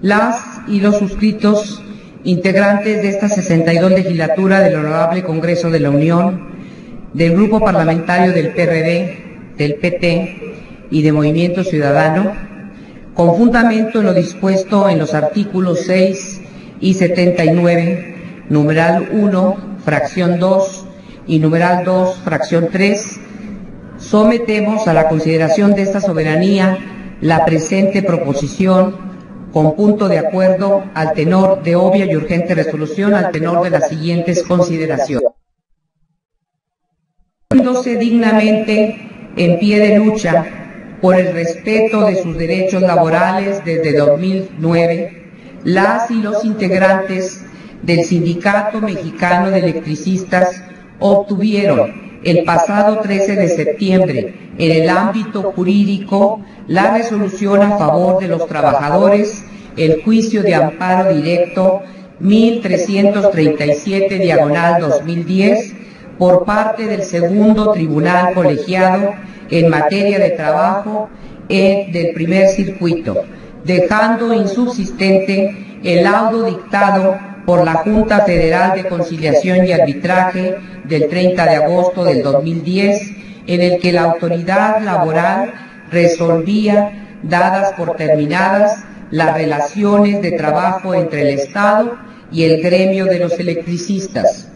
las y los suscritos integrantes de esta 62 legislatura del Honorable Congreso de la Unión, del Grupo Parlamentario del PRD, del PT y de Movimiento Ciudadano, con fundamento en lo dispuesto en los artículos 6 y 79, numeral 1, fracción 2 y numeral 2, fracción 3, sometemos a la consideración de esta soberanía la presente proposición con punto de acuerdo al tenor de obvia y urgente resolución, al tenor de las siguientes consideraciones. Poniéndose dignamente en pie de lucha por el respeto de sus derechos laborales desde 2009, las y los integrantes del Sindicato Mexicano de Electricistas obtuvieron el pasado 13 de septiembre en el ámbito jurídico la resolución a favor de los trabajadores, el juicio de amparo directo 1337/2010 por parte del segundo tribunal colegiado en materia de trabajo del primer circuito, dejando insubsistente el laudo dictado por la Junta Federal de Conciliación y Arbitraje del 30 de agosto del 2010, en el que la autoridad laboral resolvía, dadas por terminadas, las relaciones de trabajo entre el Estado y el gremio de los electricistas.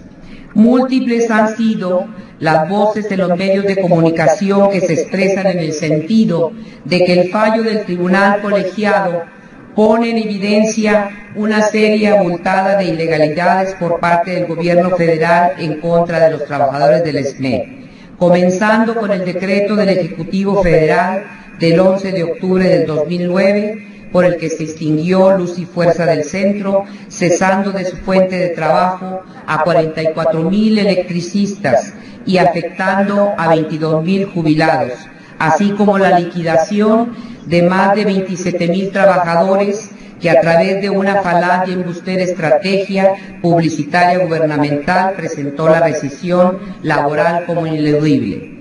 Múltiples han sido las voces de los medios de comunicación que se expresan en el sentido de que el fallo del tribunal colegiado pone en evidencia una serie abultada de ilegalidades por parte del gobierno federal en contra de los trabajadores del SME, comenzando con el decreto del Ejecutivo Federal del 11 de octubre del 2009, por el que se extinguió Luz y Fuerza del Centro, cesando de su fuente de trabajo a 44,000 electricistas y afectando a 22,000 jubilados, así como la liquidación de más de 27,000 trabajadores que a través de una falaz y embustera estrategia publicitaria gubernamental presentó la rescisión laboral como ineludible.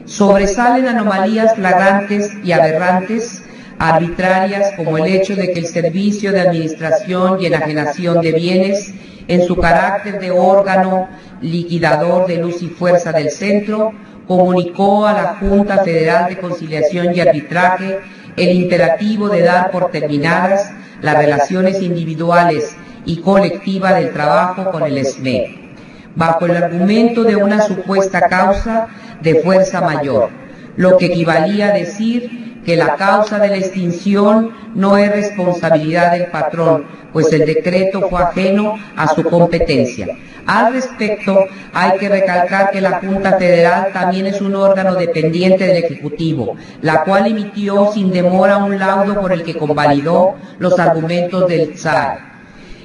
Sobresalen anomalías flagrantes y aberrantes, arbitrarias, como el hecho de que el Servicio de Administración y Enajenación de Bienes, en su carácter de órgano liquidador de Luz y Fuerza del Centro, comunicó a la Junta Federal de Conciliación y Arbitraje el imperativo de dar por terminadas las relaciones individuales y colectivas del trabajo con el SME, bajo el argumento de una supuesta causa de fuerza mayor, lo que equivalía a decir que la causa de la extinción no es responsabilidad del patrón, pues el decreto fue ajeno a su competencia. Al respecto, hay que recalcar que la Junta Federal también es un órgano dependiente del Ejecutivo, la cual emitió sin demora un laudo por el que convalidó los argumentos del SAE.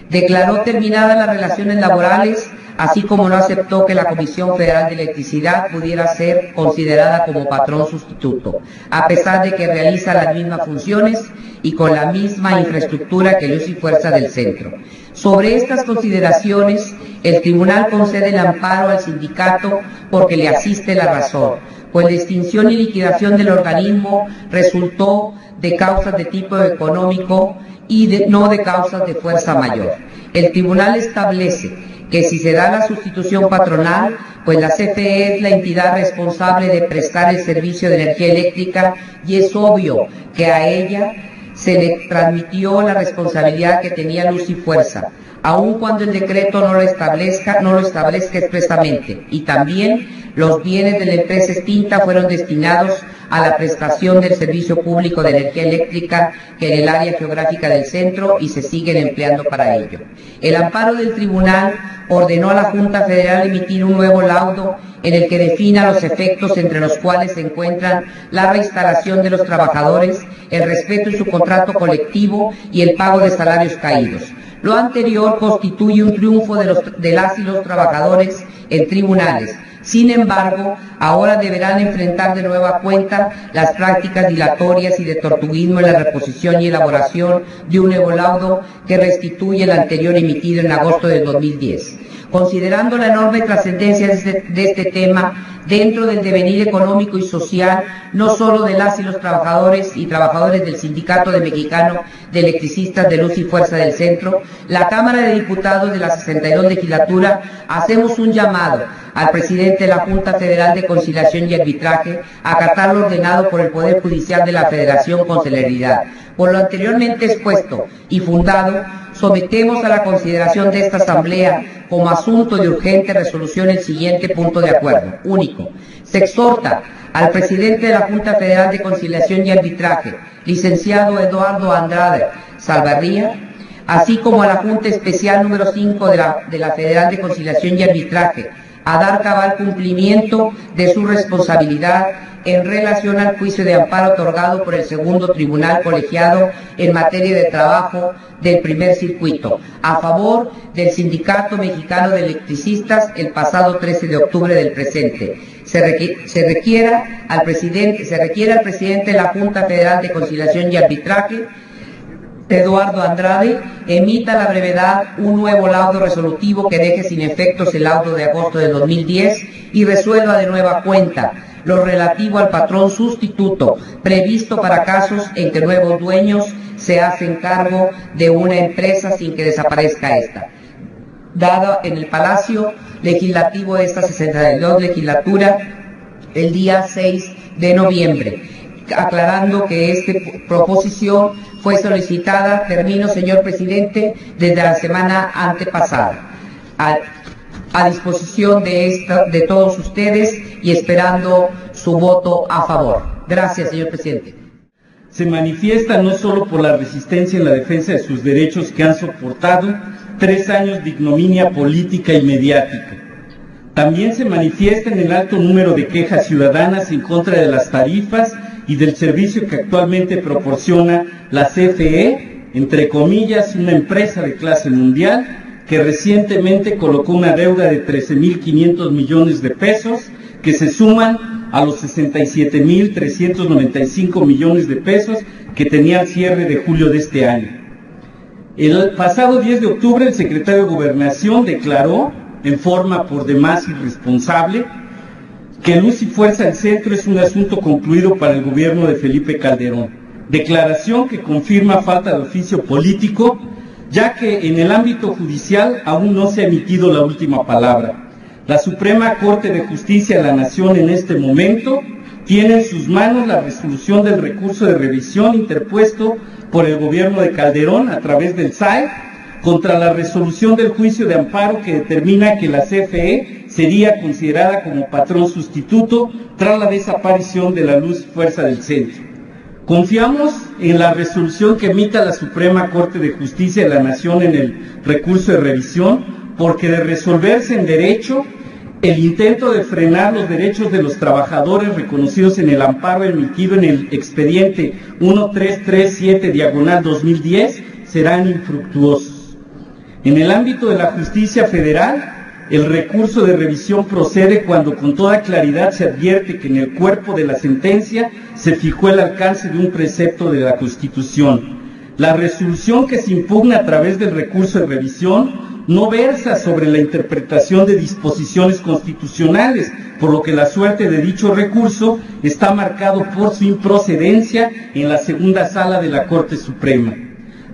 Declaró terminadas las relaciones laborales, así como no aceptó que la Comisión Federal de Electricidad pudiera ser considerada como patrón sustituto, a pesar de que realiza las mismas funciones y con la misma infraestructura que Luz y Fuerza del Centro. Sobre estas consideraciones, el tribunal concede el amparo al sindicato porque le asiste la razón, pues la extinción y liquidación del organismo resultó de causas de tipo económico y no de causas de fuerza mayor. El tribunal establece que si se da la sustitución patronal, pues la CFE es la entidad responsable de prestar el servicio de energía eléctrica y es obvio que a ella se le transmitió la responsabilidad que tenía Luz y Fuerza, aun cuando el decreto no lo establezca expresamente, y también los bienes de la empresa extinta fueron destinados a la prestación del servicio público de energía eléctrica que en el área geográfica del centro y se siguen empleando para ello. El amparo del tribunal ordenó a la Junta Federal emitir un nuevo laudo en el que defina los efectos entre los cuales se encuentran la reinstalación de los trabajadores, el respeto en su contrato colectivo y el pago de salarios caídos. Lo anterior constituye un triunfo de las y los trabajadores en tribunales. Sin embargo, ahora deberán enfrentar de nueva cuenta las prácticas dilatorias y de tortuguismo en la reposición y elaboración de un nuevo laudo que restituye el anterior emitido en agosto del 2010. considerando la enorme trascendencia de este tema dentro del devenir económico y social, no solo de las y los trabajadores y trabajadoras del Sindicato de Mexicano de Electricistas de Luz y Fuerza del Centro, la Cámara de Diputados de la 62 legislatura hacemos un llamado al presidente de la Junta Federal de Conciliación y Arbitraje a acatar lo ordenado por el Poder Judicial de la Federación con celeridad. Por lo anteriormente expuesto y fundado, sometemos a la consideración de esta Asamblea como asunto de urgente resolución el siguiente punto de acuerdo. Único. Se exhorta al presidente de la Junta Federal de Conciliación y Arbitraje, licenciado Eduardo Andrade Salvarría, así como a la Junta Especial número 5 de la Federal de Conciliación y Arbitraje, a dar cabal cumplimiento de su responsabilidad en relación al juicio de amparo otorgado por el segundo tribunal colegiado en materia de trabajo del primer circuito, a favor del Sindicato Mexicano de Electricistas el pasado 13 de octubre del presente. Se requiere al presidente de la Junta Federal de Conciliación y Arbitraje, Eduardo Andrade, emita a la brevedad un nuevo laudo resolutivo que deje sin efectos el laudo de agosto de 2010 y resuelva de nueva cuenta lo relativo al patrón sustituto previsto para casos en que nuevos dueños se hacen cargo de una empresa sin que desaparezca esta. Dado en el Palacio Legislativo de esta 62 legislatura el día 6 de noviembre, aclarando que esta proposición fue solicitada, termino señor presidente, desde la semana antepasada, a disposición de todos ustedes y esperando su voto a favor. Gracias, señor presidente. Se manifiesta no solo por la resistencia en la defensa de sus derechos que han soportado 3 años de ignominia política y mediática. También se manifiesta en el alto número de quejas ciudadanas en contra de las tarifas y del servicio que actualmente proporciona la CFE, entre comillas, una empresa de clase mundial, que recientemente colocó una deuda de 13.500 millones de pesos, que se suman a los 67.395 millones de pesos que tenía al cierre de julio de este año. El pasado 10 de octubre el secretario de Gobernación declaró, en forma por demás irresponsable, que Luz y Fuerza del Centro es un asunto concluido para el gobierno de Felipe Calderón. Declaración que confirma falta de oficio político, ya que en el ámbito judicial aún no se ha emitido la última palabra. La Suprema Corte de Justicia de la Nación en este momento tiene en sus manos la resolución del recurso de revisión interpuesto por el gobierno de Calderón a través del SAE contra la resolución del juicio de amparo que determina que la CFE sería considerada como patrón sustituto tras la desaparición de la Luz y Fuerza del Centro. Confiamos en la resolución que emita la Suprema Corte de Justicia de la Nación en el recurso de revisión, porque de resolverse en derecho, el intento de frenar los derechos de los trabajadores reconocidos en el amparo emitido en el expediente 1337/2010 serán infructuosos. En el ámbito de la justicia federal, el recurso de revisión procede cuando con toda claridad se advierte que en el cuerpo de la sentencia se fijó el alcance de un precepto de la Constitución. La resolución que se impugna a través del recurso de revisión no versa sobre la interpretación de disposiciones constitucionales, por lo que la suerte de dicho recurso está marcado por su improcedencia en la segunda sala de la Corte Suprema.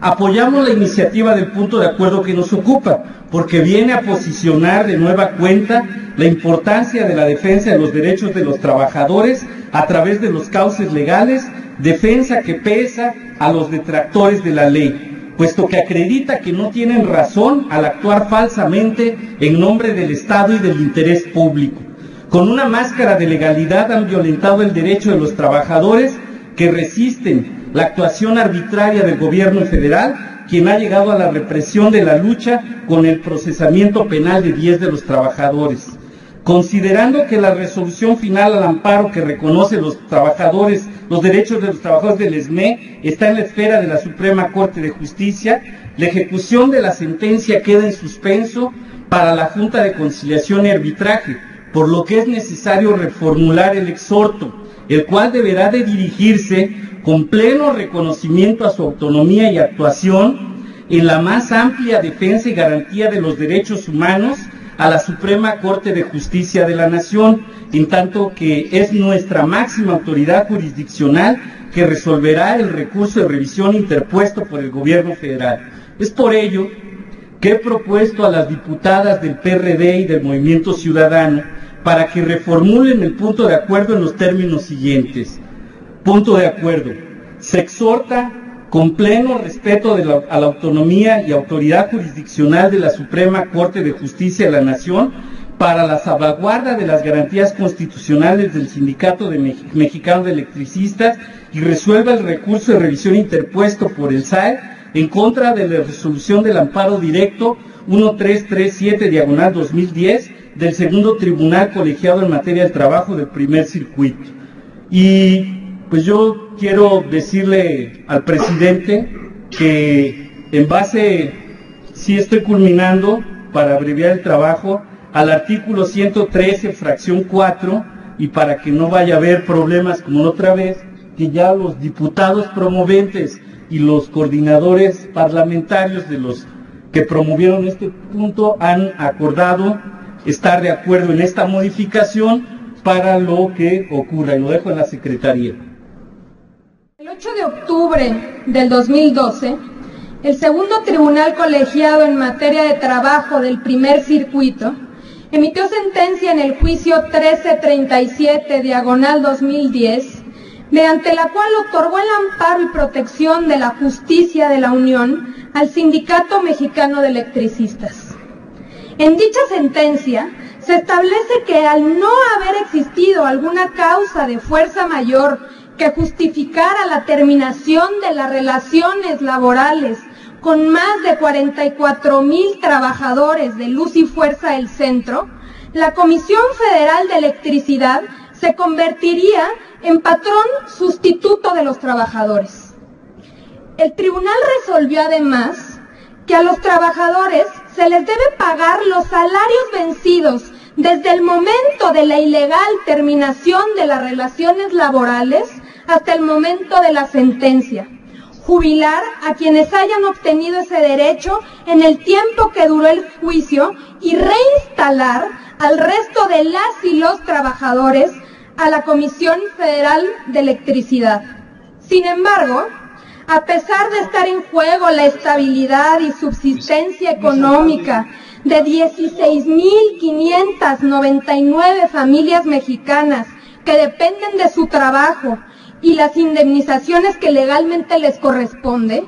Apoyamos la iniciativa del punto de acuerdo que nos ocupa, porque viene a posicionar de nueva cuenta la importancia de la defensa de los derechos de los trabajadores a través de los cauces legales, defensa que pesa a los detractores de la ley, puesto que acredita que no tienen razón al actuar falsamente en nombre del Estado y del interés público. Con una máscara de legalidad han violentado el derecho de los trabajadores que resisten la actuación arbitraria del gobierno federal, quien ha llegado a la represión de la lucha con el procesamiento penal de 10 de los trabajadores. Considerando que la resolución final al amparo que reconoce los derechos de los trabajadores del ESME está en la esfera de la Suprema Corte de Justicia, la ejecución de la sentencia queda en suspenso para la Junta de Conciliación y Arbitraje, por lo que es necesario reformular el exhorto, el cual deberá de dirigirse con pleno reconocimiento a su autonomía y actuación en la más amplia defensa y garantía de los derechos humanos, a la Suprema Corte de Justicia de la Nación, en tanto que es nuestra máxima autoridad jurisdiccional que resolverá el recurso de revisión interpuesto por el gobierno federal. Es por ello que he propuesto a las diputadas del PRD y del Movimiento Ciudadano para que reformulen el punto de acuerdo en los términos siguientes. Punto de acuerdo. Se exhorta con pleno respeto a la autonomía y autoridad jurisdiccional de la Suprema Corte de Justicia de la Nación para la salvaguarda de las garantías constitucionales del Sindicato Mexicano de Electricistas y resuelva el recurso de revisión interpuesto por el SAE en contra de la resolución del amparo directo 1337/2010 del segundo tribunal colegiado en materia del trabajo del primer circuito. Y pues yo quiero decirle al presidente que en base, sí estoy culminando para abreviar el trabajo, al artículo 113, fracción 4, y para que no vaya a haber problemas como la otra vez, que ya los diputados promoventes y los coordinadores parlamentarios de los que promovieron este punto han acordado estar de acuerdo en esta modificación para lo que ocurra, y lo dejo en la Secretaría. El 8 de octubre del 2012, el segundo tribunal colegiado en materia de trabajo del primer circuito emitió sentencia en el juicio 1337/2010, mediante la cual otorgó el amparo y protección de la justicia de la Unión al Sindicato Mexicano de Electricistas. En dicha sentencia se establece que al no haber existido alguna causa de fuerza mayor que justificara la terminación de las relaciones laborales con más de 44,000 trabajadores de Luz y Fuerza del Centro, la Comisión Federal de Electricidad se convertiría en patrón sustituto de los trabajadores. El tribunal resolvió además que a los trabajadores se les debe pagar los salarios vencidos desde el momento de la ilegal terminación de las relaciones laborales hasta el momento de la sentencia, jubilar a quienes hayan obtenido ese derecho en el tiempo que duró el juicio y reinstalar al resto de las y los trabajadores a la Comisión Federal de Electricidad. Sin embargo, a pesar de estar en juego la estabilidad y subsistencia económica de 16,599 familias mexicanas que dependen de su trabajo y las indemnizaciones que legalmente les corresponde,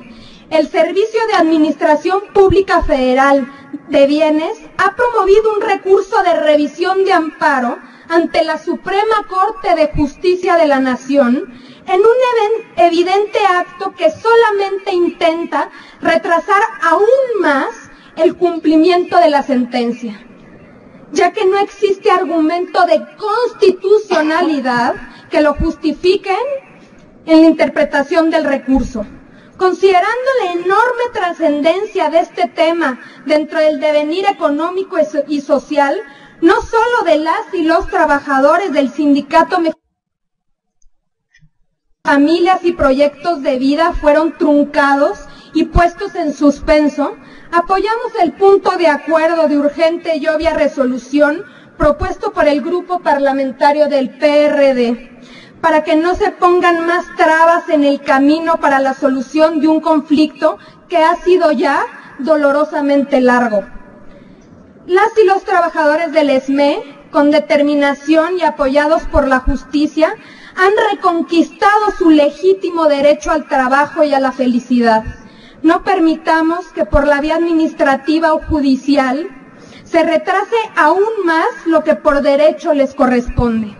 el Servicio de Administración Pública Federal de Bienes ha promovido un recurso de revisión de amparo ante la Suprema Corte de Justicia de la Nación en un evidente acto que solamente intenta retrasar aún más el cumplimiento de la sentencia, ya que no existe argumento de constitucionalidad que lo justifiquen en la interpretación del recurso. Considerando la enorme trascendencia de este tema dentro del devenir económico y social, no solo de las y los trabajadores del Sindicato Mexicano, familias y proyectos de vida fueron truncados y puestos en suspenso, apoyamos el punto de acuerdo de urgente y obvia resolución propuesto por el grupo parlamentario del PRD, para que no se pongan más trabas en el camino para la solución de un conflicto que ha sido ya dolorosamente largo. Las y los trabajadores del ESME, con determinación y apoyados por la justicia, han reconquistado su legítimo derecho al trabajo y a la felicidad. No permitamos que por la vía administrativa o judicial se retrase aún más lo que por derecho les corresponde.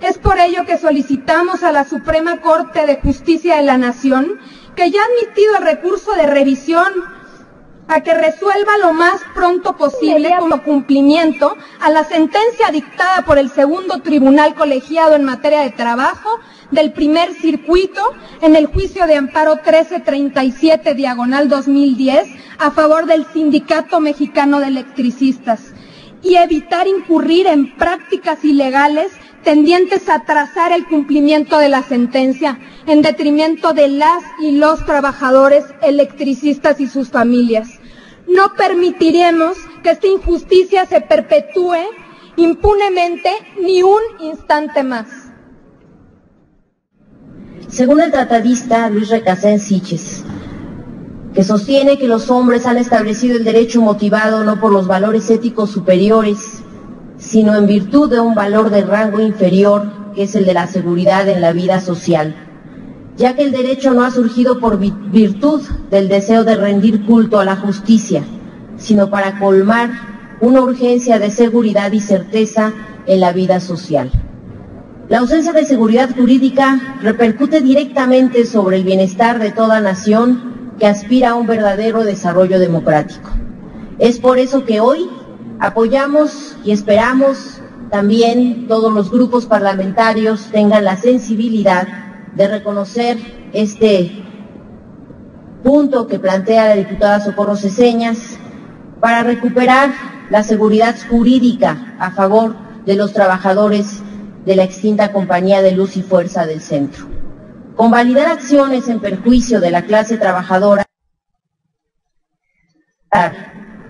Es por ello que solicitamos a la Suprema Corte de Justicia de la Nación, que ya ha admitido el recurso de revisión, a que resuelva lo más pronto posible como cumplimiento a la sentencia dictada por el segundo tribunal colegiado en materia de trabajo del primer circuito en el juicio de amparo 1337/2010 a favor del Sindicato Mexicano de Electricistas y evitar incurrir en prácticas ilegales tendientes a atrasar el cumplimiento de la sentencia en detrimento de las y los trabajadores electricistas y sus familias. no permitiremos que esta injusticia se perpetúe impunemente ni un instante más. Según el tratadista Luis Recasens Siches, que sostiene que los hombres han establecido el derecho motivado no por los valores éticos superiores, sino en virtud de un valor de rango inferior, que es el de la seguridad en la vida social, ya que el derecho no ha surgido por virtud del deseo de rendir culto a la justicia, sino para colmar una urgencia de seguridad y certeza en la vida social. La ausencia de seguridad jurídica repercute directamente sobre el bienestar de toda nación que aspira a un verdadero desarrollo democrático. Es por eso que hoy apoyamos y esperamos también todos los grupos parlamentarios tengan la sensibilidad de reconocer este punto que plantea la diputada Socorro Ceseñas para recuperar la seguridad jurídica a favor de los trabajadores de la extinta Compañía de Luz y Fuerza del Centro. Convalidar acciones en perjuicio de la clase trabajadora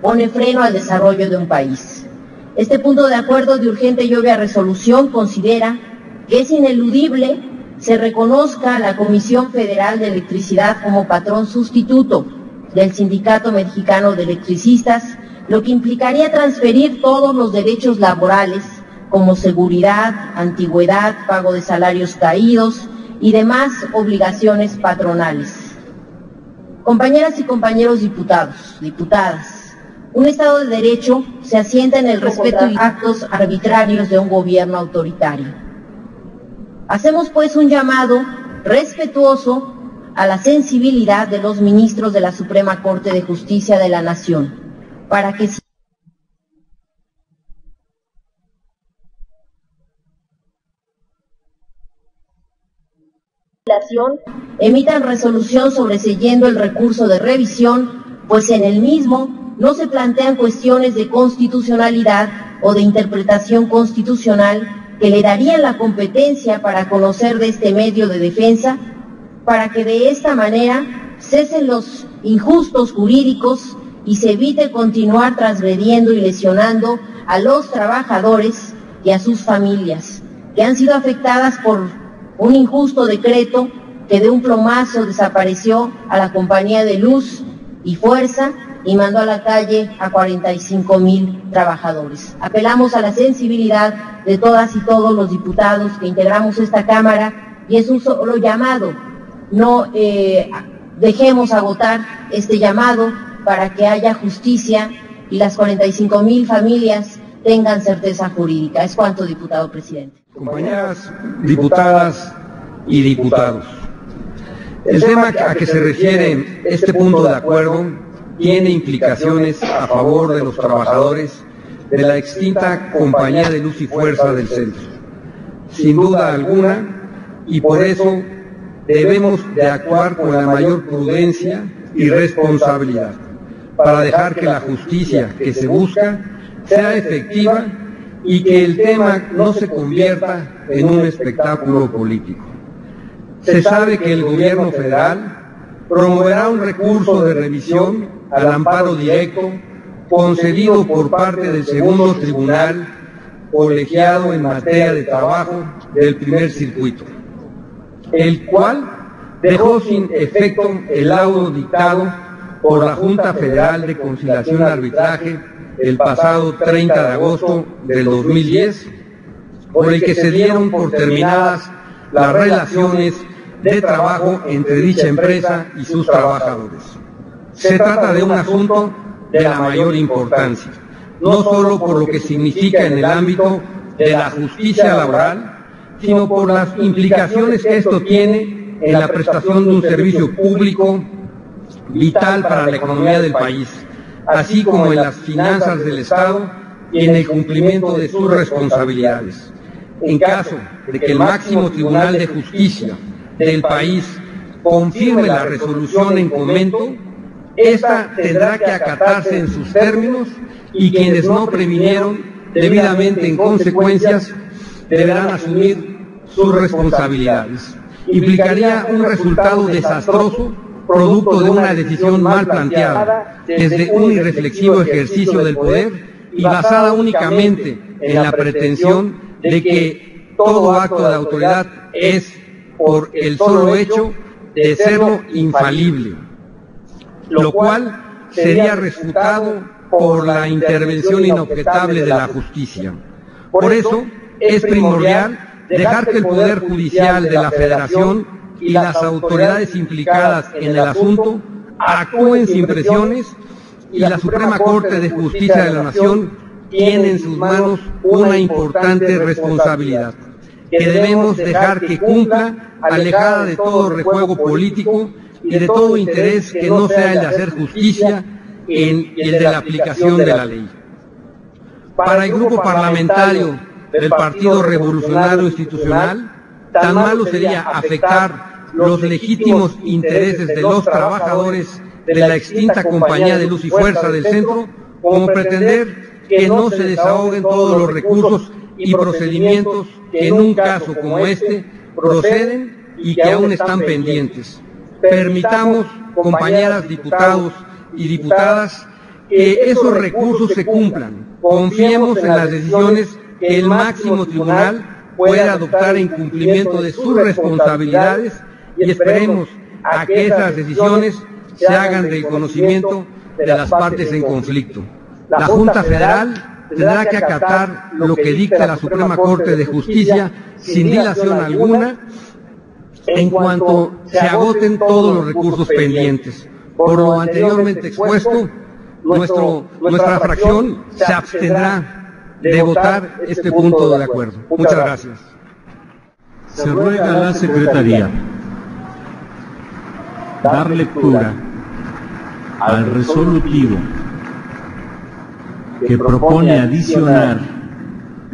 pone freno al desarrollo de un país. Este punto de acuerdo de urgente y obvia resolución considera que es ineludible se reconozca a la Comisión Federal de Electricidad como patrón sustituto del Sindicato Mexicano de Electricistas, lo que implicaría transferir todos los derechos laborales como seguridad, antigüedad, pago de salarios caídos y demás obligaciones patronales. Compañeras y compañeros diputados, diputadas, un Estado de Derecho se asienta en el respeto y actos arbitrarios de un gobierno autoritario. Hacemos pues un llamado respetuoso a la sensibilidad de los ministros de la Suprema Corte de Justicia de la Nación, para que emitan resolución sobreseyendo el recurso de revisión, pues en el mismo no se plantean cuestiones de constitucionalidad o de interpretación constitucional que le darían la competencia para conocer de este medio de defensa, para que de esta manera cesen los injustos jurídicos y se evite continuar transgrediendo y lesionando a los trabajadores y a sus familias, que han sido afectadas por un injusto decreto que de un plomazo desapareció a la Compañía de Luz y Fuerza y mandó a la calle a 45,000 trabajadores. Apelamos a la sensibilidad de todas y todos los diputados que integramos esta Cámara y es un solo llamado. No dejemos agotar este llamado para que haya justicia y las 45,000 familias tengan certeza jurídica. Es cuanto, diputado presidente. Compañeras diputadas y diputados, el tema a que se refiere este punto de acuerdo tiene implicaciones a favor de los trabajadores de la extinta Compañía de Luz y Fuerza del Centro, sin duda alguna, y por eso debemos de actuar con la mayor prudencia y responsabilidad para dejar que la justicia que se busca sea efectiva y que el tema no se convierta en un espectáculo político. Se sabe que el gobierno federal promoverá un recurso de revisión al amparo directo concedido por parte del segundo tribunal colegiado en materia de trabajo del primer circuito, el cual dejó sin efecto el laudo dictado por la Junta Federal de Conciliación y Arbitraje el pasado 30 de agosto del 2010, por el que se dieron por terminadas las relaciones de trabajo entre dicha empresa y sus trabajadores. Se trata de un asunto de la mayor importancia, no solo por lo que significa en el ámbito de la justicia laboral, sino por las implicaciones que esto tiene en la prestación de un servicio público vital para la economía del país, así como en las finanzas del Estado y en el cumplimiento de sus responsabilidades. En caso de que el máximo Tribunal de Justicia del país confirme la resolución en comento, esta tendrá que acatarse en sus términos y quienes no previnieron debidamente en consecuencias deberán asumir sus responsabilidades. Implicaría un resultado desastroso producto de una decisión mal planteada, desde un irreflexivo ejercicio del poder y basada únicamente en la pretensión de que todo acto de autoridad es por el solo hecho de serlo infalible, lo cual sería refutado por la intervención inobjetable de la justicia. Por eso es primordial dejar que el Poder Judicial de la Federación y las autoridades implicadas en el asunto actúen sin presiones, y la Suprema Corte de Justicia de la Nación tiene en sus manos una importante responsabilidad, que debemos dejar que cumpla, alejada de todo rejuego político y de todo interés que no sea el de hacer justicia en el de la aplicación de la ley. Para el grupo parlamentario del Partido Revolucionario Institucional, tan malo sería afectar los legítimos intereses de los trabajadores de la extinta Compañía de Luz y Fuerza del Centro, como pretender que no se desahoguen todos los recursos y procedimientos que en un caso como este proceden y que aún están pendientes. Permitamos, compañeras diputados y diputadas, que esos recursos se cumplan. Confiemos en las decisiones que el máximo tribunal puede adoptar en cumplimiento de sus responsabilidades, y esperemos a que esas decisiones se hagan del conocimiento de las partes en conflicto. La Junta Federal tendrá que acatar lo que dicta la Suprema Corte de Justicia sin dilación alguna en cuanto se agoten todos los recursos pendientes. Por lo anteriormente expuesto, nuestra fracción se abstendrá de votar este punto de acuerdo. Muchas gracias. Se ruega a la Secretaría dar lectura al resolutivo que propone adicionar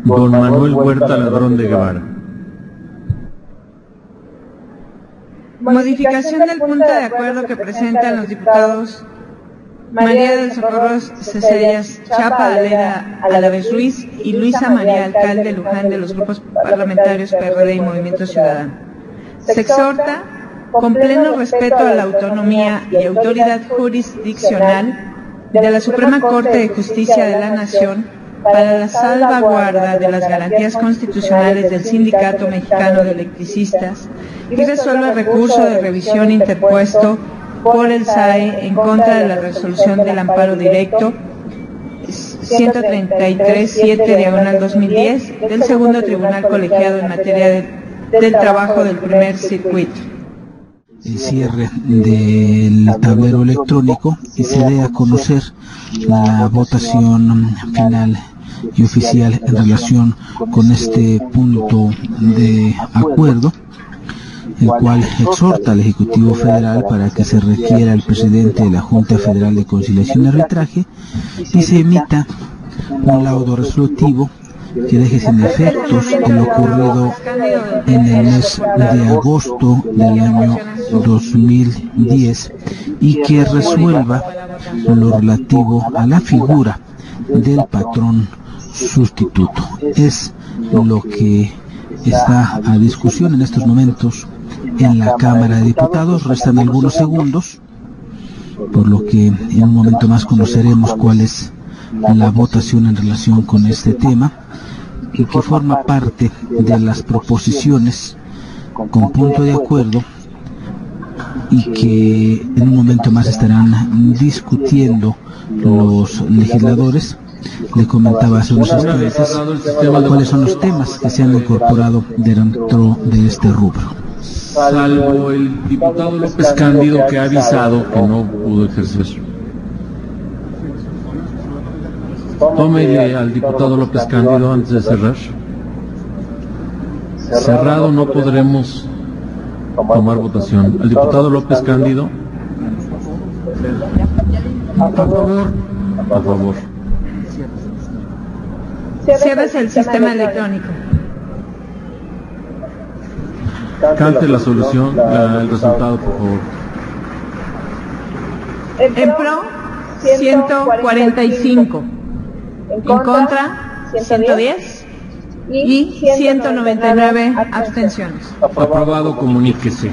don Manuel Huerta Ladrón de Guevara. Modificación del punto de acuerdo que presentan los diputados María del Socorro Cesellas Chapa Alera Alavés Ruiz y Luisa María Alcalde Luján, de los grupos parlamentarios PRD y Movimiento Ciudadano. Se exhorta, con pleno respeto a la autonomía y autoridad jurisdiccional de la Suprema Corte de Justicia de la Nación, para la salvaguarda de las garantías constitucionales del Sindicato Mexicano de Electricistas, y resuelva el recurso de revisión interpuesto por el SAE en contra de la resolución del amparo directo 133-7/2010 del segundo tribunal colegiado en materia del trabajo del primer circuito. El cierre del tablero electrónico y se dé a conocer la votación final y oficial en relación con este punto de acuerdo, el cual exhorta al Ejecutivo Federal para que se refiera al presidente de la Junta Federal de Conciliación y Arbitraje y se emita un laudo resolutivo que deje sin efectos lo ocurrido en el mes de agosto del año 2010 y que resuelva lo relativo a la figura del patrón sustituto. Es lo que está a discusión en estos momentos en la Cámara de Diputados. Restan algunos segundos, por lo que en un momento más conoceremos cuál es la votación en relación con este tema, y que forma parte de las proposiciones con punto de acuerdo y que en un momento más estarán discutiendo los legisladores. Le comentaba hace unos instantes cuáles son los temas que se han incorporado dentro de este rubro. Salvo el diputado López Cándido, que ha avisado que no pudo ejercer. Tómele al diputado López Cándido antes de cerrar. Cerrado no podremos tomar votación. Al diputado López Cándido. A favor. A favor. Cierres el sistema electrónico. Cante la solución, el resultado, por favor. En pro, 145. En contra, 110. Y 199 abstenciones. Aprobado, comuníquese.